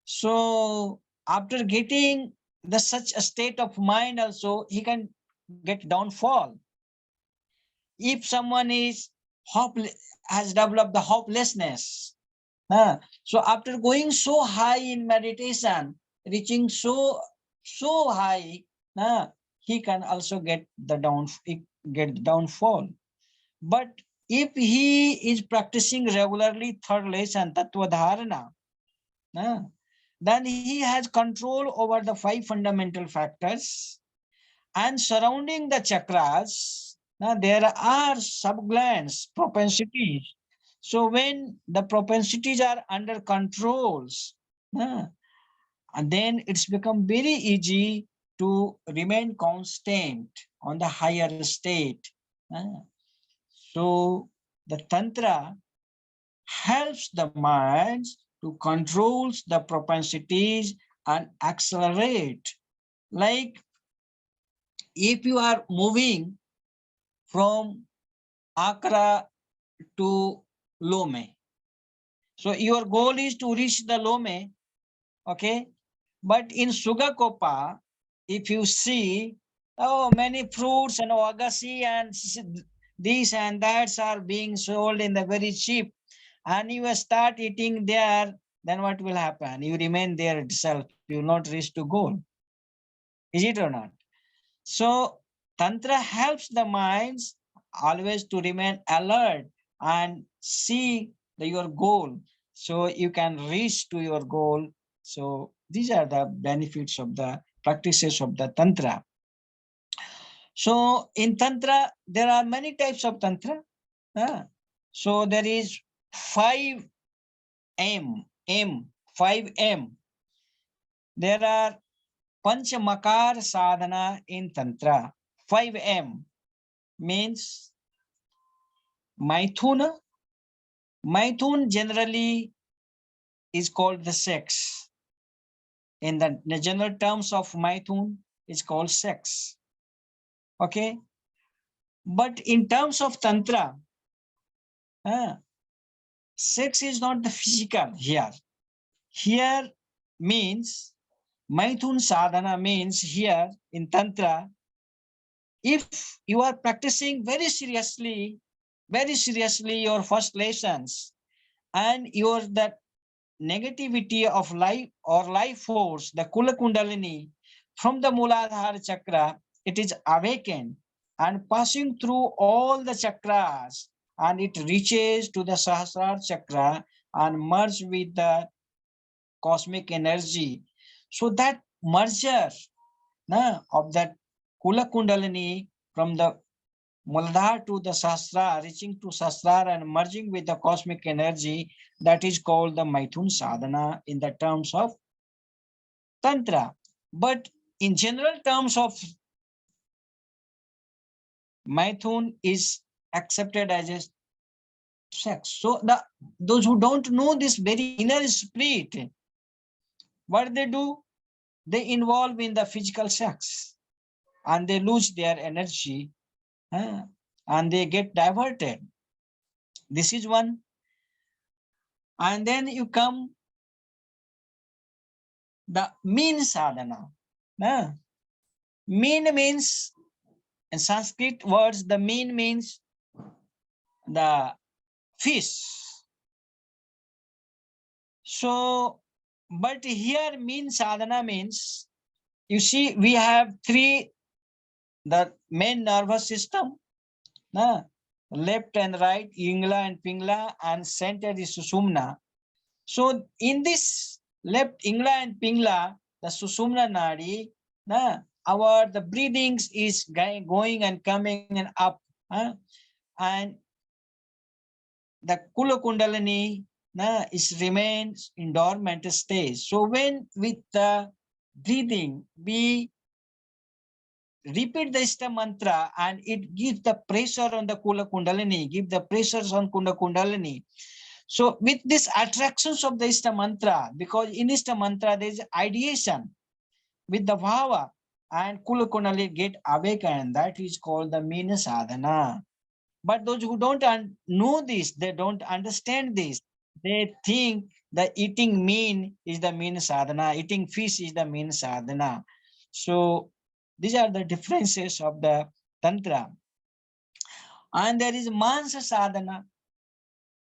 So after getting the such a state of mind also, he can get downfall. If someone is has developed the hopelessness, so after going so high in meditation, reaching so high, he can also get the downfall. But if he is practicing regularly third lesson, Tattva Dharana, then he has control over the 5 fundamental factors, and surrounding the chakras, there are subglands, propensities. So when the propensities are under controls, and then it's become very easy to remain constant on the higher state. So the Tantra helps the mind to control the propensities and accelerate. Like if you are moving from Accra to Lome, so your goal is to reach the Lome, okay? But in Sugakopa, if you see, oh, many fruits and agassi and these and that are being sold in the very cheap, and you start eating there, then what will happen? You remain there itself. You will not reach to goal. Is it or not? So Tantra helps the minds always to remain alert and see your goal. So you can reach to your goal. So these are the benefits of the practices of the Tantra. So in Tantra, there are many types of Tantra. So there is 5M, 5M. There are Panchamakar sadhana in Tantra. 5M means Maithuna. Maithun generally is called the sex. In the general terms of Maithun, is called sex. Okay. But in terms of Tantra, sex is not the physical here. Here means Maithun sadhana means here in Tantra, if you are practicing very seriously your first lessons, and your that negativity of life or life force, the Kula Kundalini from the Muladhara chakra, it is awakened and passing through all the chakras, and it reaches to the Sahasrara chakra and merge with the cosmic energy. So that merger of that Kula Kundalini from the Muladhara to the Sahasrara, reaching to Sahasrara and merging with the cosmic energy, that is called the Maithun sadhana in the terms of Tantra. But in general terms of Maithun is accepted as a sex. So those who don't know this very inner spirit, what they do? They involve in the physical sex and they lose their energy and they get diverted. This is one. And then you come the mean sadhana. Mean means, in Sanskrit words, the mean means the fish. So, but here mean sadhana means, you see, we have three, the main nervous system, left and right, Ingla and Pingla, and center is Susumna. So in this left Ingla and Pingla, the Susumna Nadi, the breathings is going and coming and up, and the Kula Kundalini is remains in dormant stage. So when with the breathing we repeat the Ishta mantra and it gives the pressure on the Kula Kundalini, give the pressures on Kula Kundalini. So with this attractions of the Ishta mantra, because in Ishta mantra there is ideation with the bhava and Kula Kundalini get awakened, that is called the Meena sadhana. But those who don't know this, they don't understand this. They think the eating mean is the Meena sadhana, eating fish is the Meena sadhana. So these are the differences of the Tantra. And there is Mansa sadhana.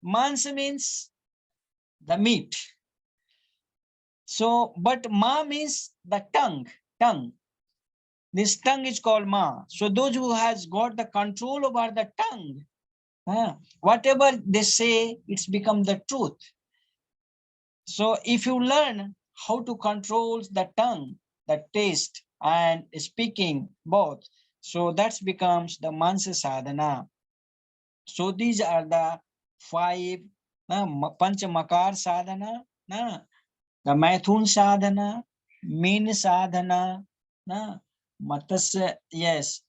Mansa means the meat. So, but Ma means the tongue. This tongue is called Ma. So those who has got the control over the tongue, whatever they say, it's become the truth. So if you learn how to control the tongue, the taste and speaking both, so that becomes the Mansa sadhana. So these are the 5 Panchamakar sadhana, the Maithun sadhana, Mean sadhana, Matasya, yes,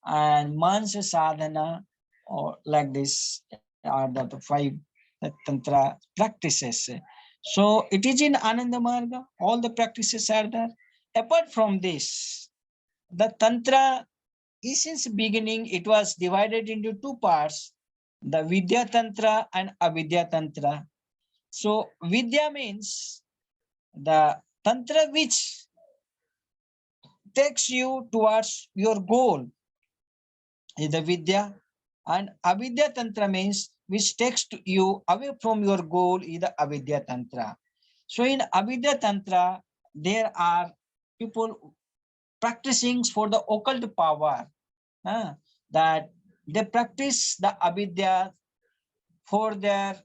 and Mansa sadhana, or like this are the 5 Tantra practices. So it is in Ananda Marga, all the practices are there. Apart from this, the Tantra, since beginning, it was divided into 2 parts, the Vidya Tantra and Avidya Tantra. So Vidya means the Tantra which takes you towards your goal is the Vidya, and Avidya Tantra means which takes you away from your goal is the Avidya Tantra. So in Avidya Tantra, there are people practicing for the occult power. that they practice the avidya for their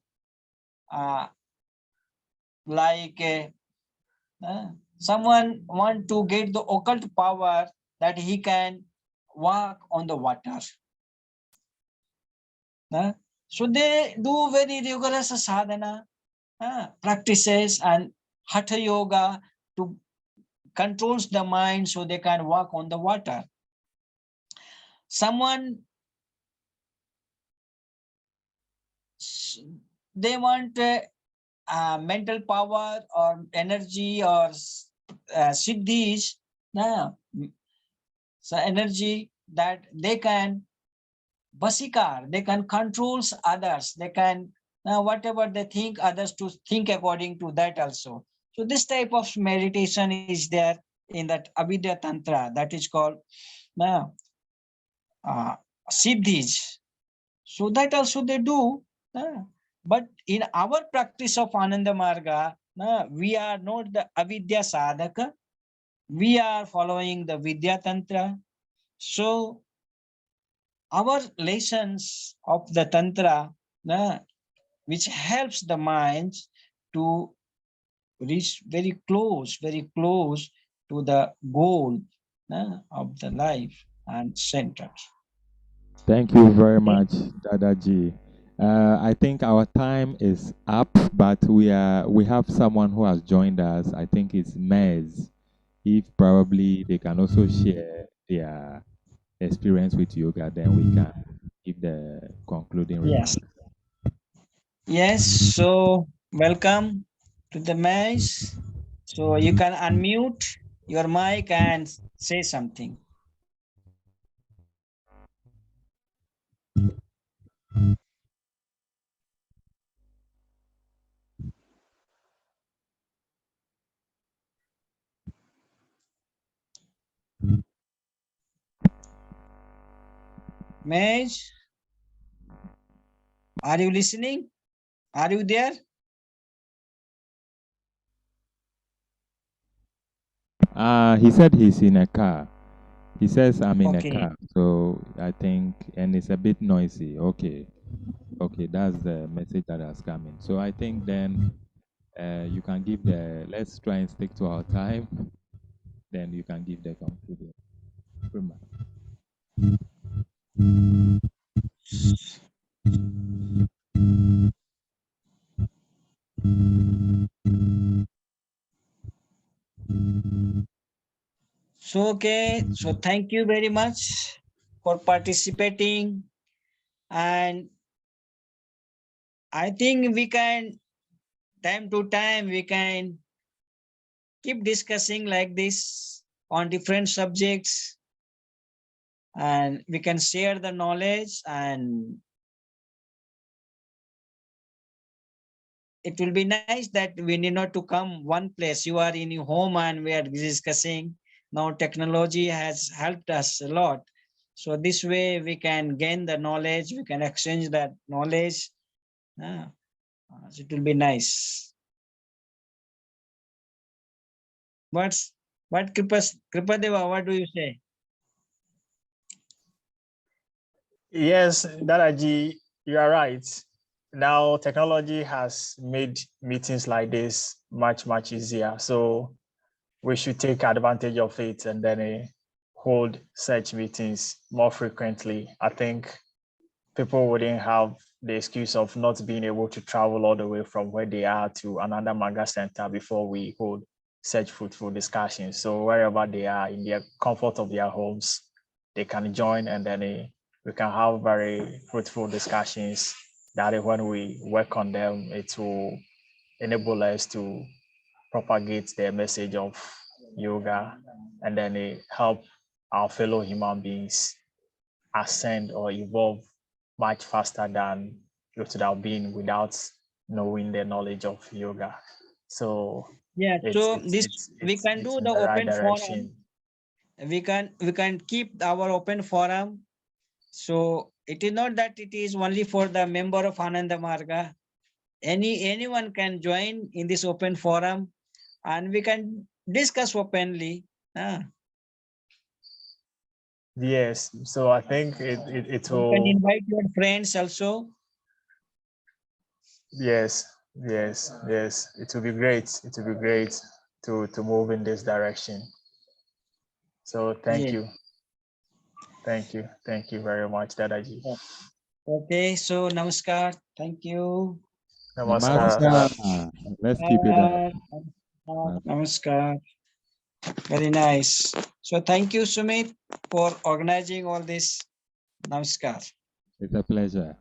uh, like someone want to get the occult power that he can walk on the water. So they do very rigorous sadhana practices and hatha yoga to controls the mind so they can walk on the water. Someone they want mental power or energy or siddhis, so energy that they can basikar, they can controls others, they can whatever they think others to think according to that also. So this type of meditation is there in that Avidya Tantra that is called uh, siddhis. So that also they do. But in our practice of Ananda Marga, we are not the avidya sadhaka. We are following the Vidya Tantra. So our lessons of the Tantra, which helps the minds to reach very close to the goal of the life and center. Thank you very Okay. much, Dadaji. I think our time is up, but we have someone who has joined us. I think it's Mez. If probably they can also share their experience with yoga, then we can give the concluding Yes. remarks. Yes. So welcome to the match. So you can unmute your mic and say something. Maj, are you listening? Are you there? He said he's in a car. He says I'm in a Okay. car, so I think, and it's a bit noisy. Okay, okay, that's the message that has come in. So I think then you can give the. Let's try and stick to our time. Then you can give the concluding remark. So okay. So thank you very much for participating. And I think we can time to time we can keep discussing like this on different subjects, and we can share the knowledge, and it will be nice that we need not to come one place. You are in your home and we are discussing. Now technology has helped us a lot. So this way we can gain the knowledge, we can exchange that knowledge. So it will be nice. What's what Kripadeva, what do you say? Yes, Dadaji, you are right. Now technology has made meetings like this much easier. So we should take advantage of it and then hold such meetings more frequently. I think people wouldn't have the excuse of not being able to travel all the way from where they are to Ananda Marga Center before we hold such fruitful discussions. So wherever they are in the comfort of their homes, they can join and then we can have very fruitful discussions that when we work on them, it will enable us to propagate the message of yoga and then help our fellow human beings ascend or evolve much faster than it would have been without knowing the knowledge of yoga. So Yeah, it's so it's this it's we it's can it's do in the the right open forum. direction. We can keep our open forum. So it is not that it is only for the member of Ananda Marga. Anyone can join in this open forum, and we can discuss openly. Yes. So I think it You can will. invite your friends also. Yes. Yes. Yes. It will be great. It will be great to move in this direction. So thank Yeah. you. Thank you. Thank you very much, Dadaji. Okay, so namaskar. Thank you. Namaskar. Namaskar. Let's keep it up. Namaskar. Very nice. So thank you, Sumit, for organizing all this. Namaskar. It's a pleasure.